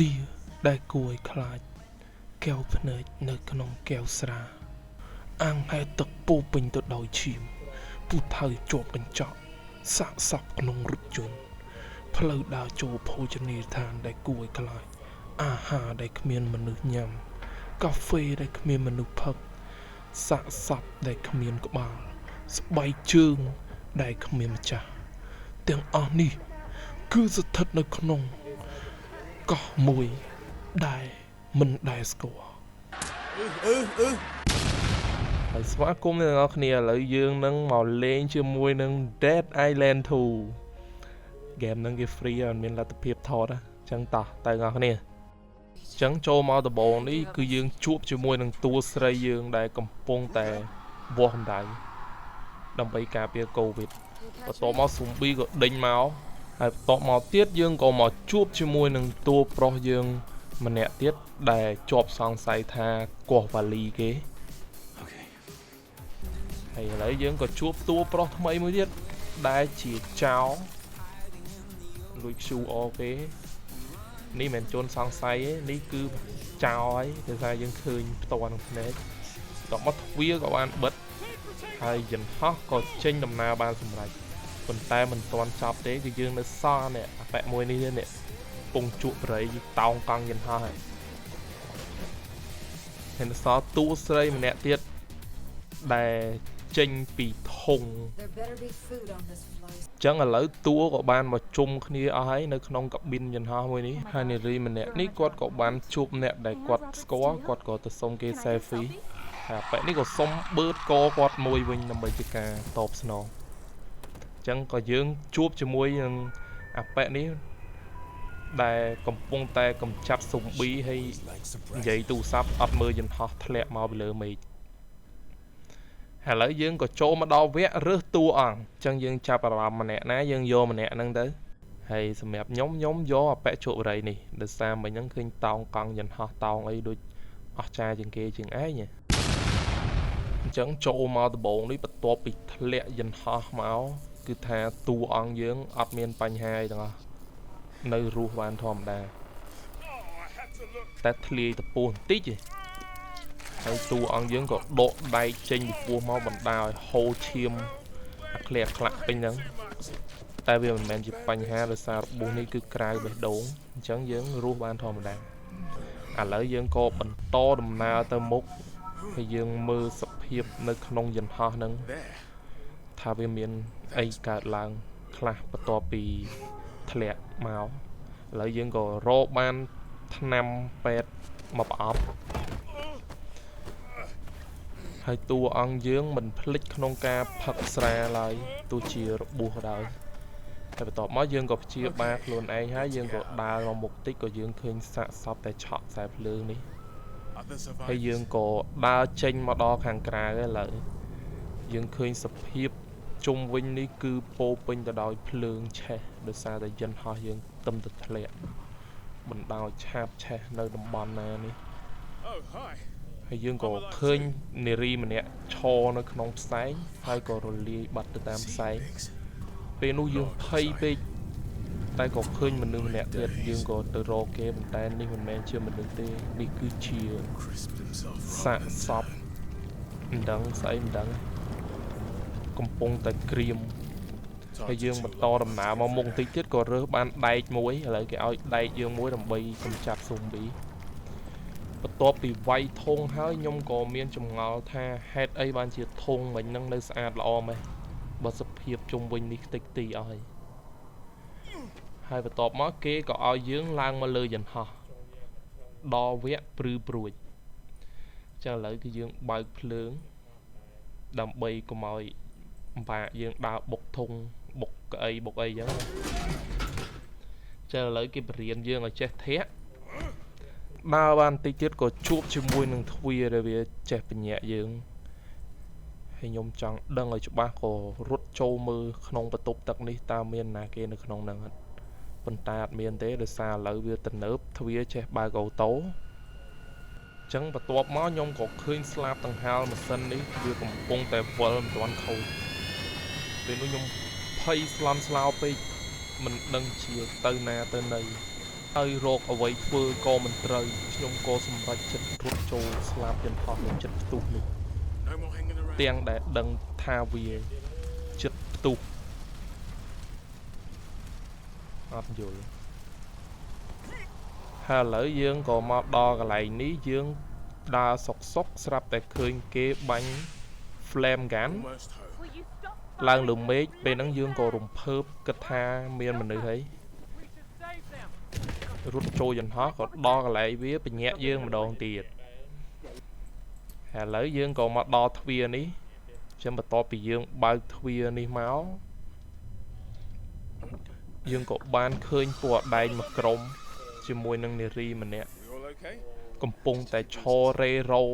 ទាដែលគួរឲ្យខ្លាចកែវភ្នែកនៅក្នុងកែវស្រាអាងហែទឹកពោពេញទៅដោយឈាមពូថៅជាប់កញ្ចក់សាកសពក្នុងរថយន្តផ្លូវដើរចូលភោជនីយដ្ឋានដែលគួរឲ្យខ្លាចអាហារដែលគ្មានមនុស្សញ៉ាំកាហ្វេដែលគ្មានមនុស្សផឹកសាកសពដែលគ្មានក្បាលស្បែកជើងដែលគ្មានម្ចាស់ទាំងអស់នេះគឺស្ថិតនៅក្នុងកោះមួយដែលមិនដែលស្គាល់ហើយស្វាគមន៍អ្នកនរគ្នាឥឡូវយើងនឹងមកលេងជាមួយនឹង Dead Island 2 game ហ្នឹងគេ free អត់មានលទ្ធភាពថតអញ្ចឹងតោះទៅអ្នកនរគ្នាអញ្ចឹងចូលមកដំបូងនេះគឺយើងជួបជាមួយនឹងតួស្រីយើងដែលកំពុងតែវាស់កម្ដៅដើម្បីការពារកូវីដបន្ទាប់មក zombie ក៏ដេញមកហើយបន្ទាប់មកទៀតយើងក៏មកជួបជាមួយនឹងតួប្រុសយើងម្នាក់ទៀតដែលជាប់សង្ស័យថាកោះវ៉ាលីគេហើយឥឡូវយើងក៏ជួបតួប្រុសថ្មីមួយទៀតដែលជាចៅលួច QR គេនេះមិនមែនជន់សង្ស័យទេនេះគឺចៅហើយដោយសារយើងឃើញផ្ទាល់ក្នុងភ្នែកដល់មកទ្វារក៏បានបិទហើយយន្តហោះក៏ចេញដំណើរបានសម្រេចប៉ុន្តែមិនទាន់ចប់ទេគឺយើងនៅសល់នេះអាប៉ែមួយនេះនេះពងជក់បរិយតោងកង់យន្តហោះហើយនៅសល់តួស្រីម្នាក់ទៀតដែលចេញពីធុងចឹងឥឡូវតួក៏បានមកជុំគ្នាអស់ហើយនៅក្នុងកាប៊ីនយន្តហោះមួយនេះហើយនារីម្នាក់នេះគាត់ក៏បានជួបអ្នកដែលគាត់ស្គាល់គាត់ក៏ទៅសុំគេ selfie ហើយប៉ែនេះក៏សុំបឺតកគាត់មួយវិញដើម្បីជាការតបស្នងចឹងក៏យើងជួបជាមួយនឹងអាប៉ែនេះដែលកំពុងតែកំចាត់ zombie ហើយនិយាយទូរស័ព្ទអត់មើលយន្តហោះធ្លាក់មកពីលើមេឃឥឡូវយើងក៏ចូលមកដល់វគ្គរើសតួអង្គអញ្ចឹងយើងចាប់អារម្មណ៍ម្នាក់ណាយើងយកម្នាក់ហ្នឹងទៅហើយសម្រាប់ខ្ញុំយកអាប៉ែជក់បរិយនេះដោយសារមិញហ្នឹងឃើញតោងកង់យន្តហោះតោងអីដូចអស្ចារ្យជាងគេជាងឯងអញ្ចឹងចូលមកដំបូងនេះបន្ទាប់ពីធ្លាក់យន្តហោះមកគឺថាតួអង្គយើងអត់មានបញ្ហាអីទាំងអស់នៅរស់បានធម្មតាតែធ្លាយតពោះបន្តិចទេហើយតួអង្គយើងក៏ដកដៃចេញពីពោះមកបណ្ដាឲ្យហូរឈាមអាក្លែកខ្លាក់ពេញហ្នឹងតែវាមិនមែនជាបញ្ហាដោយសាររបួសនេះគឺក្រៅបេះដូងអញ្ចឹងយើងរស់បានធម្មតាឥឡូវយើងក៏បន្តដំណើរទៅមុខហើយយើងមើលសភាពនៅក្នុងយន្តហោះហ្នឹងថាវាមានអីកើតឡើងខ្លះបន្ទាប់ពីធ្លាក់មកឥឡូវយើងក៏រកបានថ្នាំពេទ្យមកប្រអប់ហើយតួអង្គយើងមិនភ្លេចក្នុងការផឹកស្រាឡើយទោះជារបួសក៏ដោយហើយបន្ទាប់មកយើងក៏ព្យាបាលខ្លួនឯងហើយយើងក៏ដើរមកមុខតិចក៏យើងឃើញសាកសពតែឆក់ខ្សែភ្លើងនេះហើយយើងក៏ដើរចេញមកដល់ខាងក្រៅឥឡូវយើងឃើញសភាពជុំវិញនេះគឺពោពេញទៅដោយភ្លើងឆេះដោយសារតែយន្តហោះយើងទឹមទៅធ្លាក់បណ្ដោយឆាបឆេះនៅតំបន់ណានេះហើយយើងក៏ឃើញនារីម្នាក់ឈរនៅក្នុងផ្សែងហើយក៏រលាយបាត់ទៅតាមផ្សែងពេលនោះយើងភ័យពេកតែក៏ឃើញមនុស្សម្នាក់ទៀតយើងក៏ទៅរកគេប៉ុន្តែនេះមិនមែនជាមនុស្សទេនេះគឺជាសាកសពមិនដឹងស្អីមិនដឹងកំពុងតែក្រៀមហើយយើងបន្តដំណើរមកមុខបន្តិចទៀតក៏រើសបានដែកមួយឥឡូវគេឲ្យដែកយើងមួយដើម្បីកម្ចាត់ zombie បន្ទាប់ពីវាយធុងហើយខ្ញុំក៏មានចម្ងល់ថាហេតុអីបានជាធុងមិញហ្នឹងនៅស្អាតល្អម៉េះបើសភាពជុំវិញនេះខ្ទេចទីអស់ហើយបន្ទាប់មកគេក៏ឲ្យយើងឡើងមកលើយន្តហោះដល់វគ្គព្រឺព្រួចចឹងឥឡូវគឺយើងបើកភ្លើងដើម្បីកុំឲ្យបាក់យើងដើរបុកធុងបុកក្អីបុកអីចឹងចឹងឥឡូវគេបរៀនយើងឲ្យចេះធាក់ដើរបានបន្តិចទៀតក៏ជួបជាមួយនឹងទ្វារដែលវាចេះបញ្ញាក់យើងហើយខ្ញុំចង់ដឹងឲ្យច្បាស់ក៏រត់ចូលមើលក្នុងបន្ទប់ទឹកនេះតើមានណាគេនៅក្នុងហ្នឹងអត់ប៉ុន្តែអត់មានទេដោយសារឥឡូវវាទំនើបទ្វារចេះបើកអូតូចឹងបន្ទាប់មកខ្ញុំក៏ឃើញស្លាបដង្ហើលម៉ាស៊ីននេះវាកំពុងតែវិលមិនទាន់ខូចពេលនោះខ្ញុំភ័យស្លន់ស្លោពេកមិនដឹងជាទៅណាទៅណី ហើយរកអ្វីធ្វើក៏មិនត្រូវខ្ញុំក៏សម្រេចចិត្តរត់ចូលស្លាប់យន្តហោះនៅចិត្តផ្ទុះនោះទាំងដែលដឹងថាវាចិត្តផ្ទុះអត់យល់ហើយឥឡូវយើងក៏មកដល់កន្លែងនេះយើងដើរសុកស្រាប់តែឃើញគេបាញ់ flame gun ឡើងលើមេឃពេលហ្នឹងយើងក៏រំភើបគិតថាមានមនុស្សហើយរត់ចូលយន្តហោះក៏ដល់កន្លែងវាបញ្ញាក់យើងម្ដងទៀតហើយឥឡូវយើងក៏មកដល់ទ្វារនេះចាំបន្ទាប់ពីយើងបើកទ្វារនេះមកយើងក៏បានឃើញពណ៌ដែងមួយក្រុមជាមួយនឹងនារីម្នាក់កំពុងតែឈររេរោ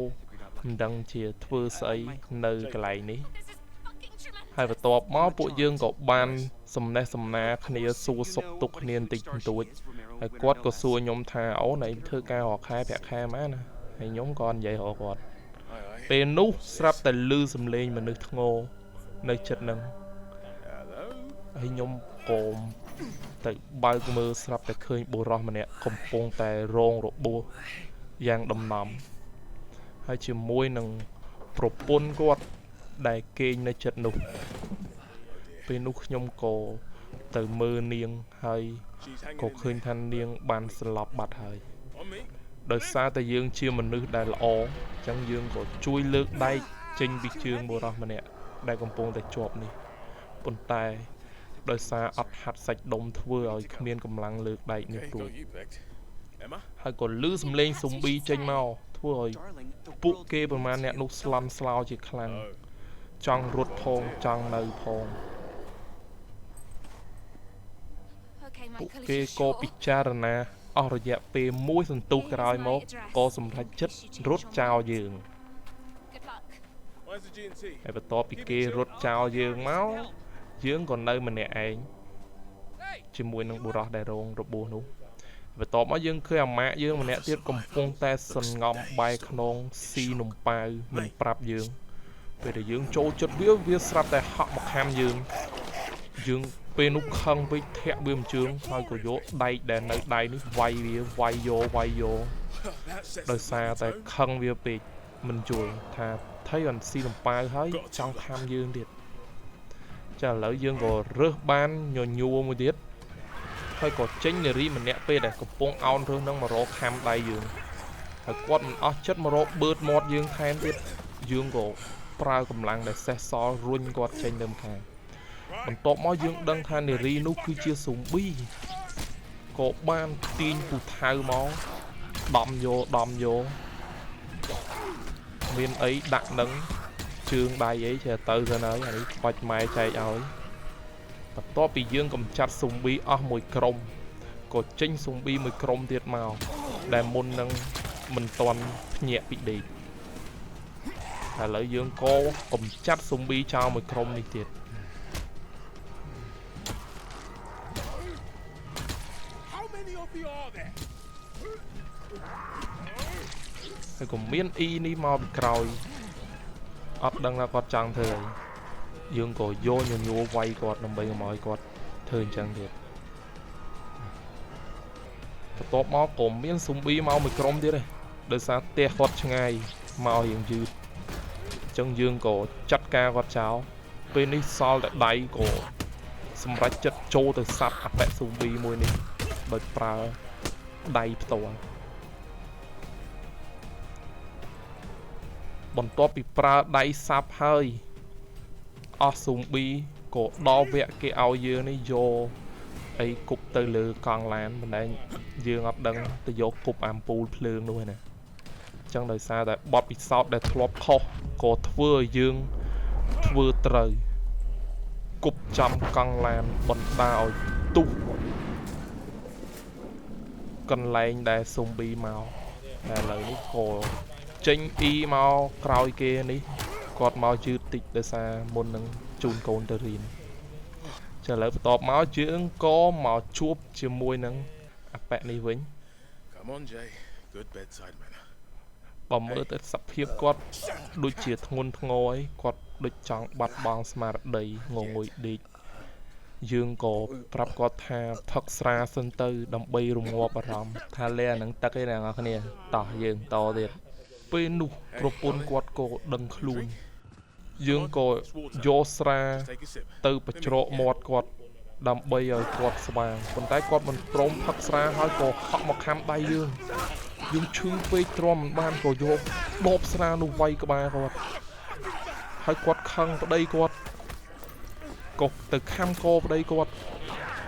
មិនដឹងជាធ្វើស្អីនៅកន្លែងនេះហើយបន្ទាប់មកពួកយើងក៏បានសំណេះសំណាលគ្នាសួរសុខទុក្ខគ្នាបន្តិចបន្តួចហើយគាត់ក៏សួរខ្ញុំថាអូនឯងធ្វើការរកខែប្រាក់ខែម៉ាណាហើយខ្ញុំក៏និយាយរកគាត់ពេលនោះស្រាប់តែឮសំឡេងមនុស្សធ្ងរនៅចិត្តហ្នឹងហើយខ្ញុំក៏ទៅបើកមើលស្រាប់តែឃើញបុរសម្នាក់កំពុងតែរងរបួសយ៉ាងដំណំហើយជាមួយនឹងប្រពន្ធគាត់ដែលគេងនៅចិត្តនោះពេលនោះខ្ញុំក៏ទៅមើលនាងហើយក៏ឃើញថានាងបានស្លាប់បាត់ហើយដោយសារតែយើងជាមនុស្សដែលល្អអញ្ចឹងយើងក៏ជួយលើកដែកចេញពីជើងបុរសម្នាក់ដែលកំពុងតែជាប់នេះប៉ុន្តែដោយសារអត់ហាត់សាច់ដុំធ្វើឲ្យគ្មានកម្លាំងលើកដែកនេះរួចហើយក៏លឺសំឡេងស៊ុំប៊ីចេញមកធ្វើឲ្យពួកគេប្រមាណអ្នកនោះស្លន់ស្លោជាខ្លាំងចង់រត់ផងចង់នៅផងពួកគេក៏ពិចារណាអស់រយៈពេលមួយសន្ទុះក្រោយមកក៏សម្រេចចិត្តរត់ចោលយើងហើយបន្ទាប់ពីគេរត់ចោលយើងមកយើងក៏នៅម្នាក់ឯងជាមួយនឹងបុរសដែលរងរបួសនោះបន្ទាប់មកយើងឃើញអាម៉ាក់យើងម្នាក់ទៀតកំពុងតែសន្ងំបែកខ្នងស៊ីនំប៉ាវមិនប្រាប់យើងពេលដែលយើងចូលចិត្តវាស្រាប់តែហក់មកខាំយើងពេលនោះខឹងពេកធាក់វាម្ជើងហើយក៏យកដែកដែលនៅដៃនេះវាយយកដោយសារតែខឹងវាពេកមិនយល់ថាថៃអនស៊ីនំប៉ាវហើយចង់ខាំយើងទៀតចាឥឡូវយើងក៏រើសបានញញួរមួយទៀតហើយក៏ចេញនារីម្នាក់ពេលដែលកំពុងអោនរើសនឹងមករកខាំដៃយើងហើយគាត់មិនអស់ចិត្តមករកបឺតមាត់យើងថែមទៀតយើងក៏ប្រើកម្លាំងដែលសេះសល់រុញគាត់ចេញទៅម្ខាងបន្ទាប់មកយើងដឹងថានារីនោះគឺជាស៊ុំប៊ីក៏បានទាញពូថៅមកដំយកមានអីដាក់នឹងជើងដៃអីចេះទៅទៅហើយអានេះបាច់ម៉ែចែកឲ្យបន្ទាប់ពីយើងកំចាត់ស៊ុំប៊ីអស់មួយក្រុមក៏ចេញស៊ុំប៊ីមួយក្រុមទៀតមកដែលមុននឹងមិនទាន់ភ្ញាក់ពីដេកឥឡូវយើងក៏កំចាត់ស៊ុំប៊ីចោលមួយក្រុមនេះទៀតហើយក៏មានអ៊ីនេះមកពីក្រោយអត់ដឹងថាគាត់ចង់ធ្វើអីយើងក៏យកញញួរវាយគាត់ដើម្បីកុំឲ្យគាត់ធ្វើអញ្ចឹងទៀតបន្ទាប់មកក៏មានស៊ុំប៊ីមកមួយក្រុមទៀតដែរដោយសារផ្ទះគាត់ឆ្ងាយមករៀងយឺតអញ្ចឹងយើងក៏ចាត់ការគាត់ចោលពេលនេះសល់តែដៃក៏សម្រេចចិត្តចូលទៅសាប់អបិស៊ុំប៊ីមួយនេះដោយប្រើដៃផ្ទាល់បន្ទាប់ពីប្រើដៃសាប់ហើយអស់ស៊ុំប៊ីក៏ដល់វគ្គគេឲ្យយើងនេះយកអីគប់ទៅលើកង់ឡានមិនដែលយើងអត់ដឹងទៅយកគប់អាំពូលភ្លើងនោះឯណាអញ្ចឹងដោយសារតែបត់ពិសោធន៍ដែលធ្លាប់ខុសក៏ធ្វើឲ្យយើងធ្វើត្រូវគប់ចំកង់ឡានបណ្ដាឲ្យទុះកន្លែងដែលស៊ុំប៊ីមកតែឥឡូវនេះក៏ចេញអ៊ីមកក្រោយគេនេះគាត់មកយឺតតិចដោយសារមុននឹងជូនកូនទៅរៀនចាឥឡូវបន្ទាប់មកយើងក៏មកជួបជាមួយនឹងអបិនេះវិញបើមើលទៅសភាពគាត់ដូចជាធ្ងន់ធ្ងរអីគាត់ដូចចង់បាត់បង់ស្មារតីងងុយដេក dương có prap có tha phật sra sân tư đầm bay rùng ngọt bà rầm tha le nắng tắc cái nào cái này tỏ dương to thiệt bên nụ propon quạt cổ đằng khuôn dương có do sra từ bạch trọ mọt quạt đầm bay ở quạt sàng còn tay quạt mình prom phật sra hơi cổ họ mặc ham tay dương dương chư phê trom ban cổ vô đột sra nụ vay của bà quạt hơi quạt khăng vào đây quạt cột từ kham cô vào đây quạt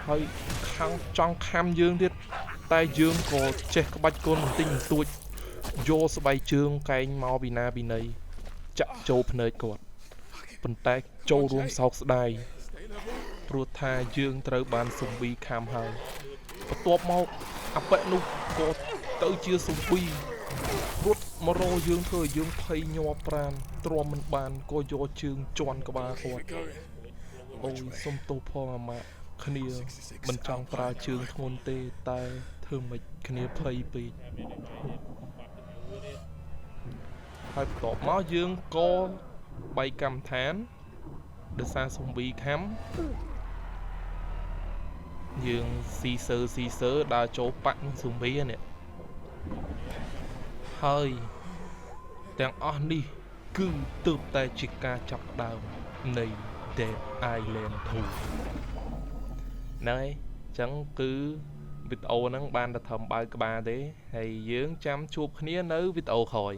hơi khăng trong kham dương thiết tay dương có che cái bạch côn một tinh tuổi vô sẽ bay chương cái mau bì na bì này chạm châu nơi quạt phần tay châu luôn sau đài ruột tha dươngត្រូវបានសំប៊ីខាមហើយបន្ទាប់មកអាប៉ែនោះក៏ទៅជាសំប៊ីរត់មករយើងធ្វើឲ្យយើងភ័យញាប់ប្រាណទ្រាំមិនបានក៏យកជើងជន់ក្បាលគាត់អូយសុំទោសផងអាម៉ាក់គ្នាមិនចង់ប្រើជើងធ្ងន់ទេតែធ្វើមិនគ្នាភ័យពេកហើយបន្ទាប់មកយើងក៏បាយកម្មដ្ឋានដោយសារសំប៊ីខាំយើងស៊ីសើដើរចូលប៉ាក់នឹងស៊ូមីនេះហើយទាំងអស់នេះគឺទើបតែជាការចាប់ដើមនៃ Dead Island 2ហ្នឹងហើយចឹងគឺវីដេអូហ្នឹងបានតែធ្វើបើកក្បាលទេហើយយើងចាំជួបគ្នានៅវីដេអូក្រោយ